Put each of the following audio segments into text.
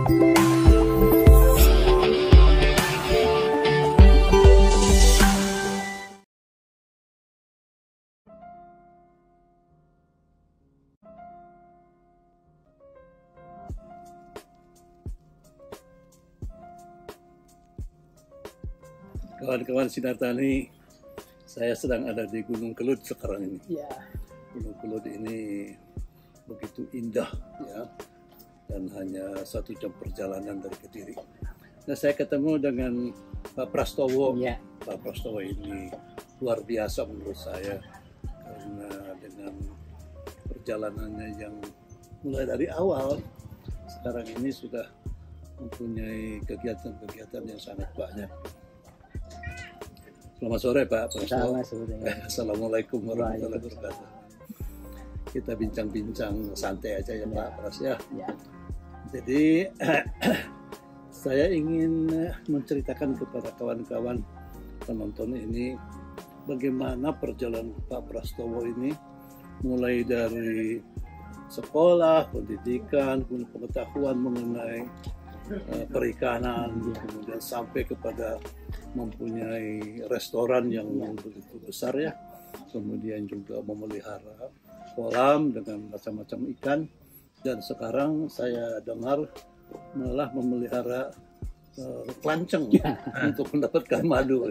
Kawan-kawan Sinar Tani, saya sedang ada di Gunung Kelud sekarang ini. Ya. Gunung Kelud ini begitu indah, ya, dan hanya 1 jam perjalanan dari Kediri. Nah, saya ketemu dengan Pak Prastowo. Ya. Pak Prastowo ini luar biasa menurut saya, karena dengan perjalanannya yang mulai dari awal, sekarang ini sudah mempunyai kegiatan-kegiatan yang sangat banyak. Selamat sore Pak Prastowo. Selamat sore. Assalamualaikum warahmatullahi wabarakatuh. Kita bincang-bincang santai aja ya, Pak Pras ya. Ya. Jadi saya ingin menceritakan kepada kawan-kawan penonton ini bagaimana perjalanan Pak Prastowo ini mulai dari sekolah, pendidikan, pengetahuan mengenai perikanan, kemudian sampai kepada mempunyai restoran yang begitu besar ya, kemudian juga memelihara kolam dengan macam-macam ikan, dan sekarang saya dengar malah memelihara kelanceng untuk mendapatkan madu.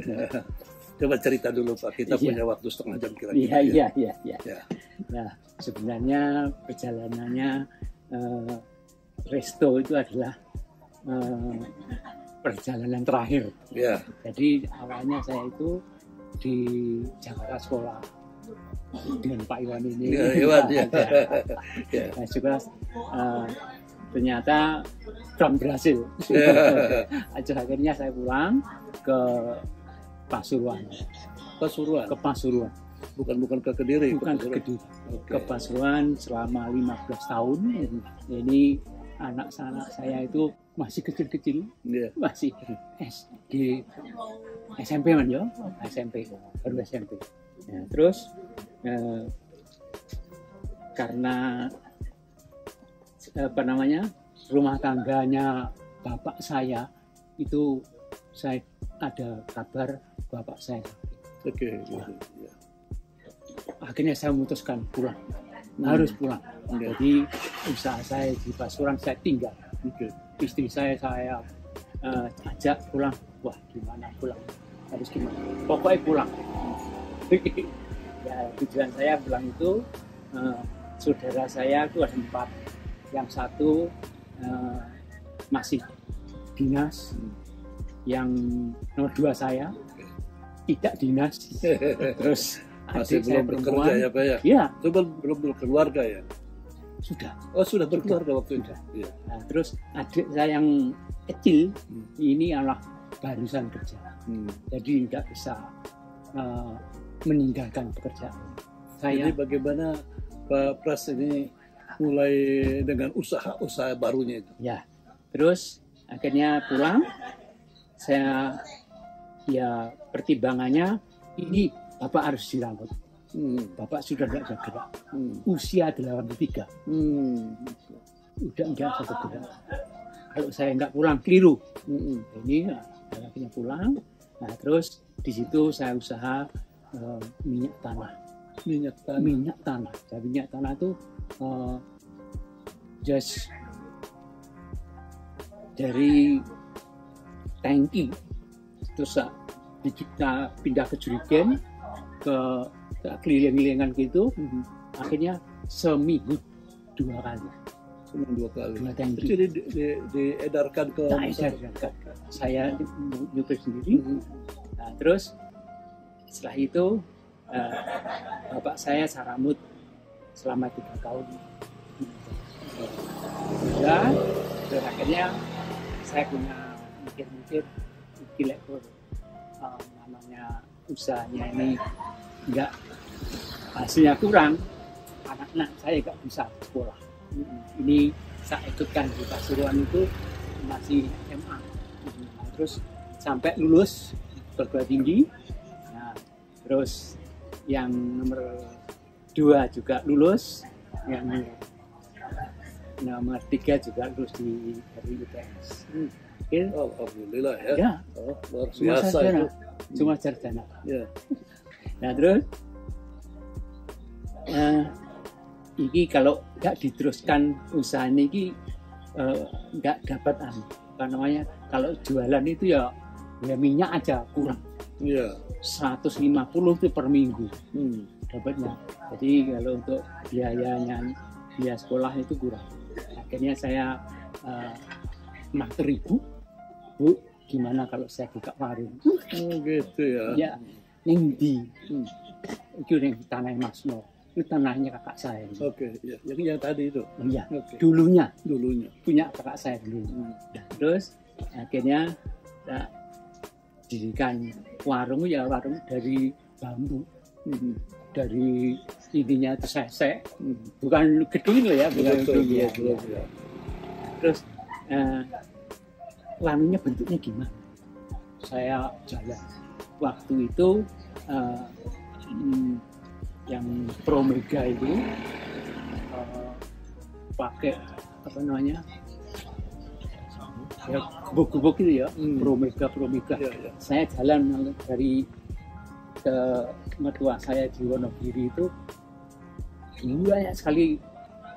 Coba cerita dulu Pak, kita punya waktu setengah jam kira-kira. Iya. Nah, sebenarnya perjalanannya Resto itu adalah perjalanan terakhir. Ya. Jadi awalnya saya itu di Jakarta sekolah dengan Pak Iwan ini. Iwan, ya. Nah, juga ternyata belum berhasil. Akhirnya saya pulang ke Pasuruan. Pasuruan. Ke Pasuruan. Bukan ke Kediri. Bukan ke Kediri. Ke Pasuruan selama 15 tahun. Ini anak-anak saya itu masih kecil-kecil, masih SD, SMP man ya, SMP, baru SMP. Nah, terus karena rumah tangganya bapak saya itu, saya ada kabar bapak saya. Akhirnya saya memutuskan pulang, harus pulang. Jadi usaha saya di Pasuruan saya tinggal. Istri saya ajak pulang. Wah, gimana pulang? Harus gimana? Pokoknya pulang. Ya, tujuan saya pulang itu, saudara saya itu ada 4. Yang 1 masih dinas, yang nomor 2 saya tidak dinas. Terus masih belum bekerja ya Pak ya? Iya. Itu belum berkeluarga ya? Sudah. Oh, sudah berkeluarga waktu itu. Ya. Nah, terus adik saya yang kecil ini adalah barusan kerja. Jadi tidak bisa meninggalkan pekerjaan. Jadi bagaimana Pak Pras ini mulai dengan usaha barunya itu? Ya. Terus akhirnya pulang. Saya pertimbangannya ini Bapak harus dirawat. Bapak sudah tidak bisa gerak. Usia 83. Udah enggak bisa bergerak. Kalau saya enggak pulang keliru. Ini akhirnya pulang. Nah, terus di situ saya usaha minyak tanah. Minyak tanah. Dan minyak tanah itu just dari tangki, terus kita pindah ke jerigen, ke keliling-kelilingan gitu. Akhirnya seminggu 2 kali. Seminggu 2 kali. 2 tangki. Jadi diedarkan ke edarkan. Saya nyupir sendiri. Nah, terus setelah itu bapak saya saramut selama 3 tahun. Dan akhirnya saya punya mikir-mikir gila namanya usahanya ini enggak, hasilnya kurang, anak-anak saya enggak bisa sekolah. Ini saya ikutkan di Pasuruan itu masih SMA. Terus sampai lulus perguruan tinggi. Nah, terus yang nomor 2 juga lulus, yang nomor 3 juga lulus dari UTS. Oh, alhamdulillah ya. Ya. Oh, luar biasa itu. Cuma sarjana. Ya. Nah terus, ini kalau nggak diteruskan usaha ini nggak dapat apa namanya, kalau jualan itu ya minyak aja kurang. Iya. 150 itu per minggu dapatnya. Jadi kalau untuk biaya sekolah itu kurang. Akhirnya saya mater ibu, Bu, gimana kalau saya buka warung? Gitu ya. Ya, ning itu yang tanah Mas No. Itu tanahnya kakak saya. Oke, ya. Yang tadi itu. Iya. Okay. Dulunya punya kakak saya dulu. Nah, terus akhirnya dirikan warung dari bambu. Dari ininya itu sesek, bukan gedung loh ya, bukan gedung ya. Terus warungnya bentuknya gimana? Saya jalan. Waktu itu yang Promega itu pakai apa namanya? Ya, gubuk-gubuk itu ya, Promega. Ya. Saya jalan dari ke mertua saya di Wonogiri itu banyak sekali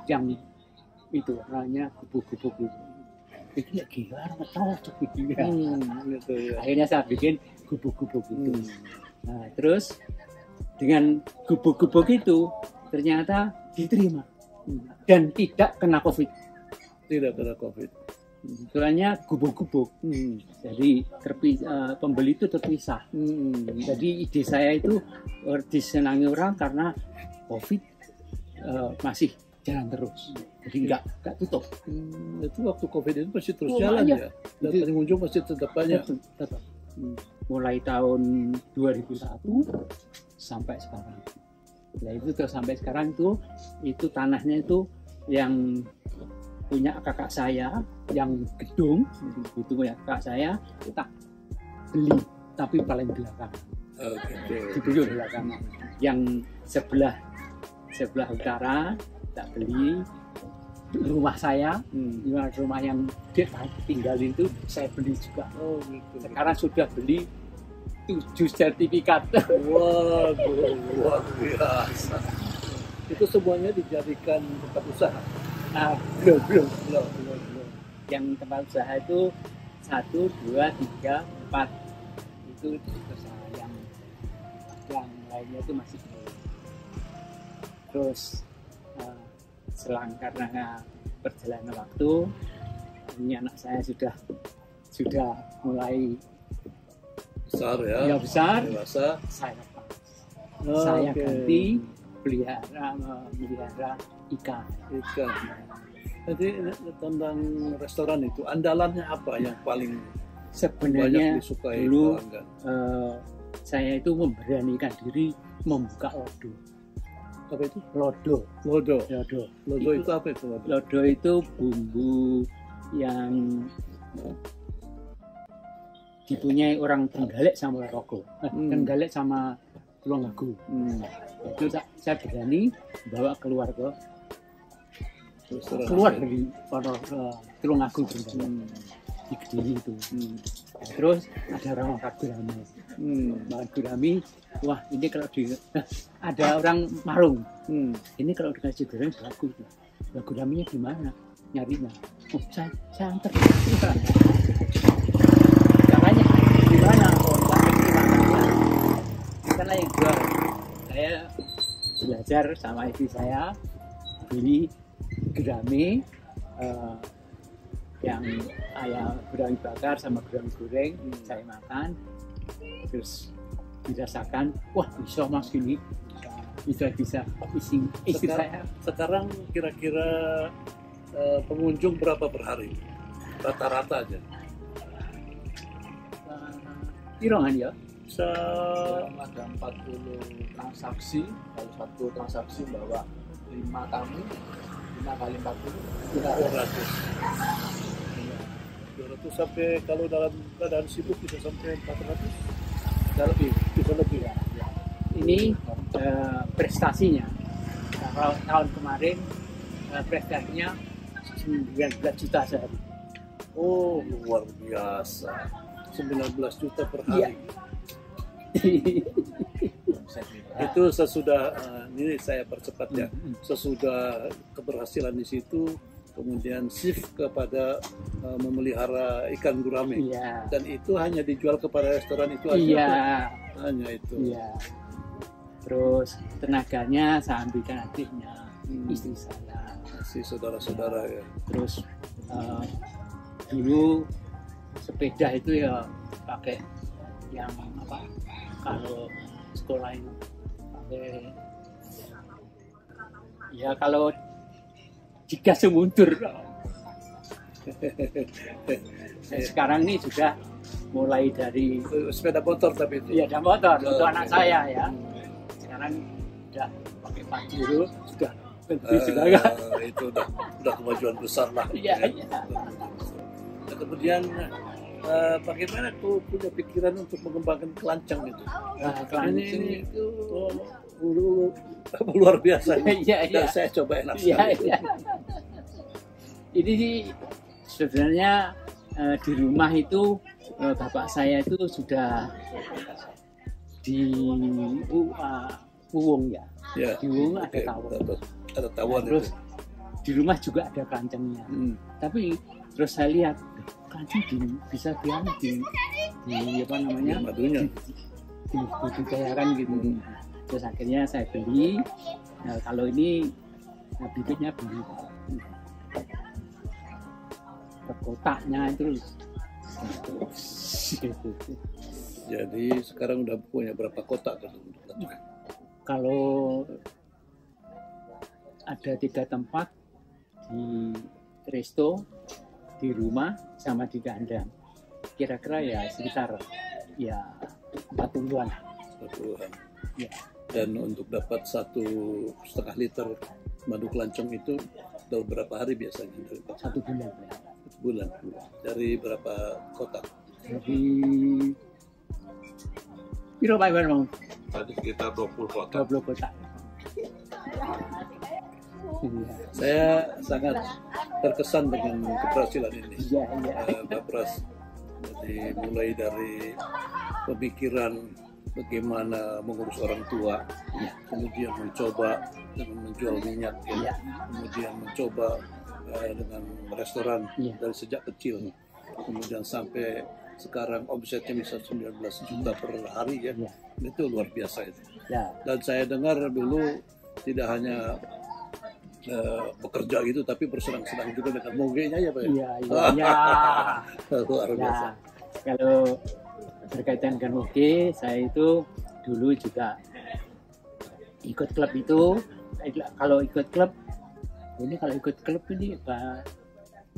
yang itu namanya gubuk-gubuk itu. Itu ya gila, cocok gitu ya. Gitu ya. Akhirnya saya bikin gubuk-gubuk itu. Nah, terus dengan gubuk-gubuk itu ternyata diterima dan tidak kena COVID. Tidak kena COVID. Soalnya gubuk-gubuk, jadi pembeli itu terpisah. Jadi ide saya itu disenangi orang karena COVID masih jalan terus, jadi nggak tutup. Itu waktu COVID itu masih terus jalan ya, dan pengunjung masih tetap banyak. Tetap. Mulai tahun 2001 sampai sekarang. Nah itu terus sampai sekarang itu tanahnya itu yang punya kakak saya, yang gedung itu punya kakak saya, kita beli tapi paling belakang. Dibeli belakang. Yang sebelah utara tak beli. Rumah saya, rumah yang dia tinggal itu saya beli juga. Gitu. Sekarang sudah beli 7 sertifikat. Waduh, luar biasa. Itu semuanya dijadikan tempat usaha. Belum. Yang tempat usaha itu 1, 2, 3, 4 itu usaha, yang lainnya itu masih belum. Terus selang karena perjalanan waktu, ini anak saya sudah mulai besar ya. Besar. Dewasa. Saya lepas. Saya ganti melihara ikan. Jadi tentang restoran itu andalannya apa yang paling sebenarnya banyak disukai dulu pelanggan? Saya itu memberanikan diri membuka lodo. Apa itu? Lodo itu apa itu? Lodo itu bumbu yang dipunyai orang Trenggalek sama Rogo. Trenggalek sama Tulungagung. Itu saya berani bawa keluar dari Tulungagung di Kediri itu. Terus ada orang Gurami. Gurami, wah ini kalau ada orang Marung. Ini kalau dikasih goreng bagus. Guraminya gimana nyarinya? Oh, saya antar. Caranya gimana? Karena yang jual, saya belajar sama istri saya beli gurame yang ayam gurame bakar sama gurame goreng, saya makan terus dirasakan, wah bisa mas gini, bisa istri saya. Sekarang kira-kira pengunjung berapa per hari rata-rata aja? Irongan ya, ada 40 transaksi. Kalau satu transaksi bawa 5 tamu, 5 kali 40 200 sampai, kalau dalam keadaan sibuk bisa sampai 400, bisa lebih ya. Ini prestasinya. Kalau tahun kemarin prestasinya 19 juta sehari. Oh, luar biasa. 19 juta per hari. Itu sesudah ini saya percepat ya. Sesudah keberhasilan di situ, kemudian shift kepada memelihara ikan gurame. Iya. Dan itu hanya dijual kepada restoran itu aja. Iya. Hanya itu. Iya. Terus tenaganya saya ambilkan adiknya, istri saya. Si saudara-saudara ya. Terus dulu sepeda itu ya pakai yang apa? Kalau sekolah itu pakai ya kalau digas mundur. Sekarang ini sudah mulai dari sepeda motor tapi itu. iya ada motor untuk anak saya ya. Sekarang udah pakai Pajero sudah itu udah kemajuan besar lah. Iya, ya. iya. Nah, kemudian bagaimana tuh punya pikiran untuk mengembangkan kelancang itu? Nah, kelancang itu luar biasa. Iya, iya. Dan saya coba enak Iya, sekali. iya. Ini sih sebenarnya di rumah itu bapak saya itu sudah di Uwung ya. Ya. Di Uwung ada Oke, tawon. ada tawon Terus itu. di rumah juga ada kelancengnya. Tapi terus saya lihat kelanceng bisa di apa namanya? Madunya. Dibudidayakan gitu. Terus akhirnya saya beli. Nah, kalau ini bibitnya beli ke kotaknya itu. Jadi sekarang udah punya berapa kotak tuh? Kalau ada 3 tempat di resto, di rumah, sama di kandang. Kira-kira ya sekitar ya 40-an. 40-an. Ya. Dan untuk dapat 1,5 liter madu kelancong itu dalam berapa hari biasanya? 1 bulan. Ya. 1 bulan. Dari berapa kotak? Jadi piro Pak Iwan mau? Tadi sekitar 20 kotak. 20 kotak. Iya. Saya sangat terkesan dengan keberhasilan ini. Iya, iya. Pak Pras. Jadi mulai dari pemikiran bagaimana mengurus orang tua, kemudian mencoba dengan menjual minyak, ya. Kemudian mencoba dengan restoran dari sejak kecil, kemudian sampai sekarang omsetnya bisa 19 juta per hari ya. Itu luar biasa itu. Dan saya dengar dulu tidak hanya bekerja gitu, tapi bersenang-senang juga dengan mogenya ya Pak. Iya, iya. Luar biasa. Kalau berkaitan dengan moge, saya itu dulu juga ikut klub itu. Kalau ikut klub ini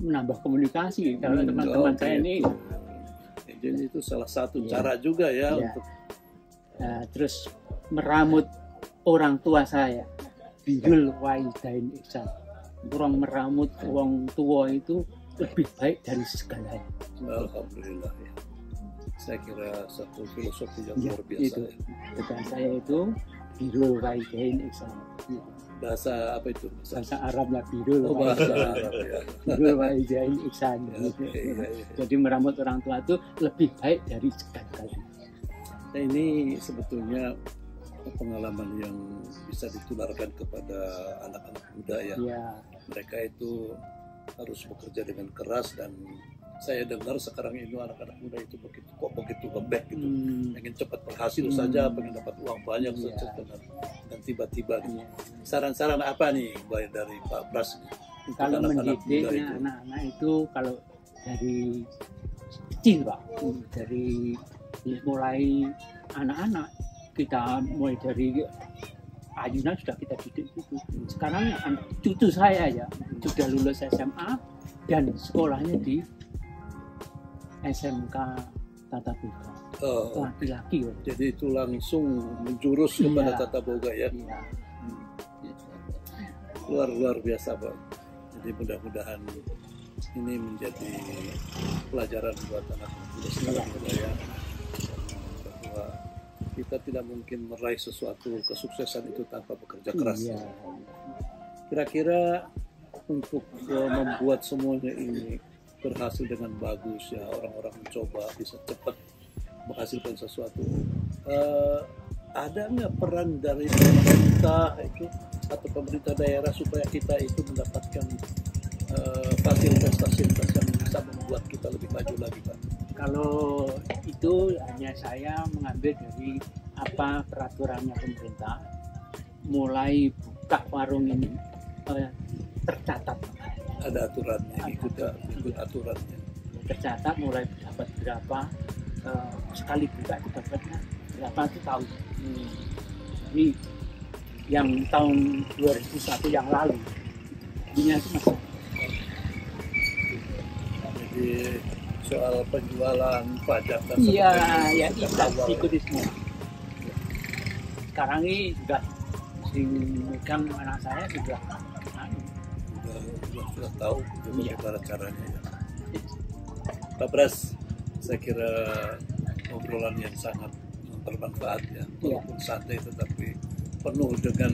menambah komunikasi. Kalau teman-teman saya ini, jadi itu salah satu cara juga ya untuk. Terus meramut orang tua saya. Birul walidain ihsan. Orang meramut orang tua itu lebih baik dari segalanya. Alhamdulillah ya. Saya kira satu filosofi yang luar biasa. Itu. Bukan saya itu birul walidain ihsan. Bahasa apa itu? Bahasa Arab lah birul. Oh, bahasa Arab ya. Birul walidain ihsan. Okay. Jadi meramut orang tua itu lebih baik dari segalanya. Nah, ini sebetulnya pengalaman yang bisa ditularkan kepada anak-anak muda ya. Mereka itu harus bekerja dengan keras, dan saya dengar sekarang ini anak-anak muda itu begitu lembek gitu, pengen cepat berhasil saja, pengen dapat uang banyak saja, dan tiba-tiba saran-saran apa nih dari Pak Pras? Kalau mendidiknya anak-anak itu kalau dari kecil Pak, dari mulai anak-anak kita mulai dari ayunan sudah kita didik itu. Sekarang cucu saya ya sudah lulus SMA dan sekolahnya di SMK Tata Boga. Laki-laki. Jadi itu langsung menjurus kepada Tata Boga ya. Luar biasa Pak. Jadi mudah-mudahan ini menjadi pelajaran buat anak muda sekarang ya. Bahwa kita tidak mungkin meraih sesuatu kesuksesan itu tanpa bekerja keras. Kira-kira untuk membuat semuanya ini berhasil dengan bagus ya, orang-orang mencoba bisa cepat menghasilkan sesuatu. Ada nggak peran dari pemerintah itu atau pemerintah daerah supaya kita itu mendapatkan fasilitas-fasilitas yang bisa membuat kita lebih maju lagi, Pak? Kalau itu hanya saya mengambil dari apa peraturannya pemerintah, mulai buka warung ini tercatat. Ada aturannya, ikut aturannya. Tercatat mulai dapat berapa, sekali buka itu dapatnya berapa itu tahu. Jadi yang tahun 2001 yang lalu, ini itu masih. Jadi soal penjualan pajak dan Iya, ya sebagainya ikuti semua. Sekarang ini juga si megang anak saya juga sudah tahu bagaimana caranya ya. Pak Pras, saya kira obrolan yang sangat bermanfaat ya, walaupun santai tetapi penuh dengan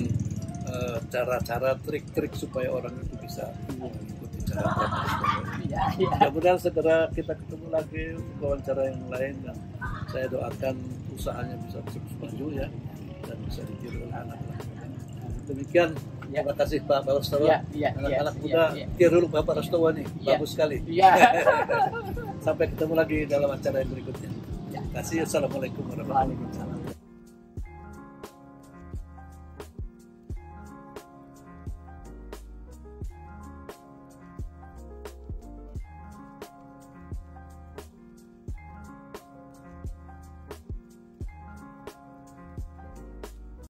cara-cara, trik-trik supaya orang itu bisa mengikuti cara Pak Pras. Mudah-mudahan segera kita ketemu lagi wawancara yang lain, dan saya doakan usahanya bisa terus maju ya dan bisa ditiru oleh anak-anak. Demikian. Terima kasih Pak Rastowo. Anak-anak muda tiru dulu Pak Rastowo nih, bagus sekali. Sampai ketemu lagi dalam acara yang berikutnya. Terima kasih. Assalamualaikum warahmatullahi wabarakatuh.